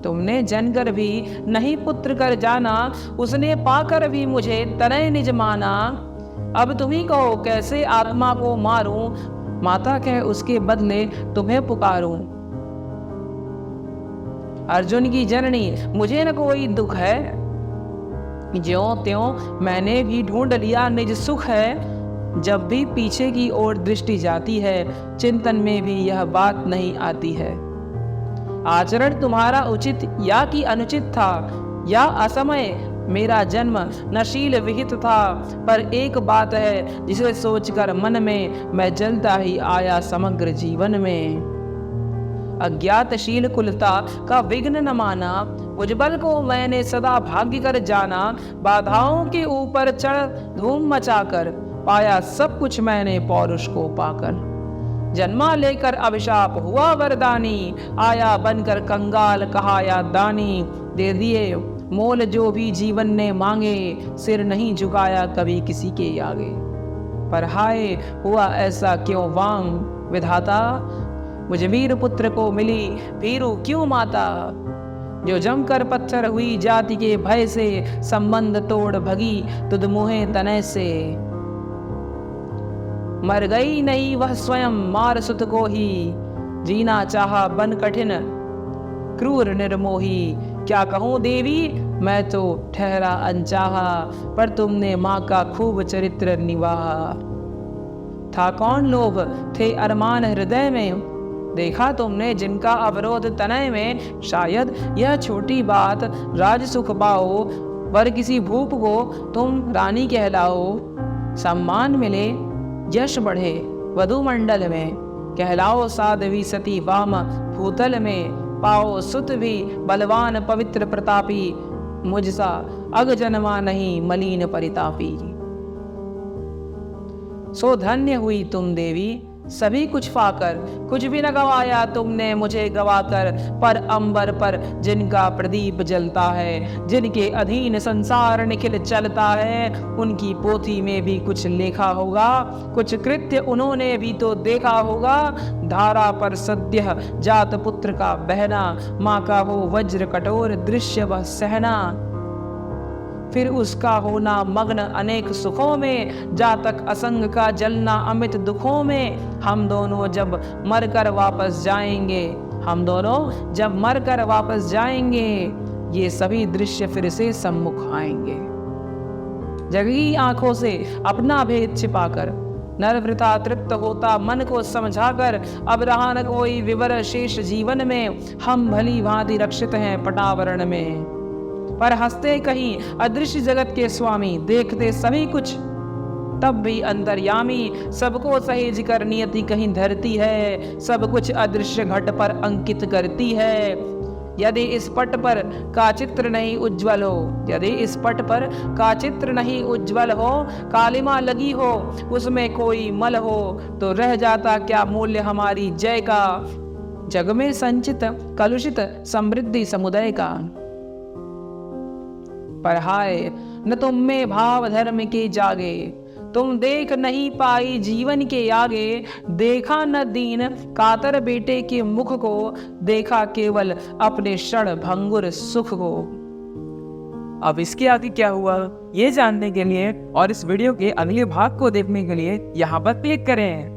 तुमने जनकर भी नहीं पुत्र कर जाना, उसने पाकर भी मुझे तनय निज माना। अब तुम ही कहो कैसे आत्मा को मारूं, माता कह उसके बदले तुम्हें पुकारूं। अर्जुन की जननी मुझे न कोई दुख है, ज्यों त्यों मैंने भी ढूंढ लिया निज सुख है। जब भी पीछे की ओर दृष्टि जाती है, चिंतन में भी यह बात नहीं आती है। आचरण तुम्हारा उचित या कि अनुचित था, या असमय मेरा जन्म नशील विहित था। पर एक बात है जिसे सोचकर मन में मैं जलता ही आया समग्र जीवन में। अज्ञातशील कुलता का विघ्न न माना, उज्जवल को मैंने सदा भाग्य कर जाना। बाधाओं के ऊपर चढ़ धूम मचाकर, पाया सब कुछ मैंने पौरुष को पाकर। जन्मा लेकर अभिशाप हुआ वरदानी, आया बनकर कंगाल कहाया दानी। दे दिए मोल जो भी जीवन ने मांगे, सिर नहीं झुकाया कभी किसी के आगे। पर हाय हुआ ऐसा क्यों वांग विधाता, मुझे वीर पुत्र को मिली भीरू क्यों माता। जो जमकर पत्थर हुई जाति के भय से, संबंध तोड़ भगी तुद मुहे तनय से। मर गई नहीं वह स्वयं मार सुत को ही, जीना चाहा बन कठिन क्रूर निर्मोही। क्या कहूँ देवी मैं तो ठहरा अनचाहा, पर तुमने माँ का खूब चरित्र निभाहा। था कौन लोभ थे अरमान हृदय में, देखा तुमने जिनका अवरोध तनय में। शायद यह छोटी बात राज सुख पाओ, पर किसी भूप को तुम रानी कहलाओ। सम्मान मिले यश बढ़े वधु मंडल में, कहलाओ साध्वी सती वाम भूतल में। पाओ सुत भी बलवान पवित्र प्रतापी, मुझसा अग जन्मा नहीं मलिन परितापी। सो धन्य हुई तुम देवी सभी कुछ पाकर, कुछ भी न गवाया तुमने मुझे गवाकर। पर अंबर पर जिनका प्रदीप जलता है, जिनके अधीन संसार निखिल चलता है, उनकी पोथी में भी कुछ लिखा होगा, कुछ कृत्य उन्होंने भी तो देखा होगा। धारा पर सद्य जात पुत्र का बहना, माँ का हो वज्र कठोर दृश्य वह सहना। फिर उसका होना मग्न अनेक सुखों में, जातक असंग का जलना अमित दुखों में। हम दोनों जब मरकर वापस जाएंगे, हम दोनों जब मरकर वापस जाएंगे, ये सभी दृश्य फिर से सम्मुख आएंगे। जगी आंखों से अपना भेद छिपाकर, नर वृथा तृप्त होता मन को समझाकर। अब रहा न कोई विवर शेष जीवन में, हम भली भांति रक्षित हैं पटावरण में। पर हंसते कहीं अदृश्य जगत के स्वामी, देखते सभी कुछ तब भी अंतर्यामी। सबको सहेज कर नियति कहीं धरती है, सब कुछ अदृश्य घट पर अंकित करती है। यदि इस पट पर का चित्र नहीं उज्ज्वल हो, यदि इस पट पर का चित्र नहीं उज्ज्वल हो, कालिमा लगी हो उसमें कोई मल हो, तो रह जाता क्या मूल्य हमारी जय का। जग में संचित कलुषित समृद्धि समुदाय का। पर हाय न तुम में भाव धर्म के जागे, तुम देख नहीं पाई जीवन के आगे। देखा न दीन कातर बेटे के मुख को, देखा केवल अपने क्षण भंगुर सुख को। अब इसके आगे क्या हुआ ये जानने के लिए और इस वीडियो के अगले भाग को देखने के लिए यहाँ पर क्लिक करें।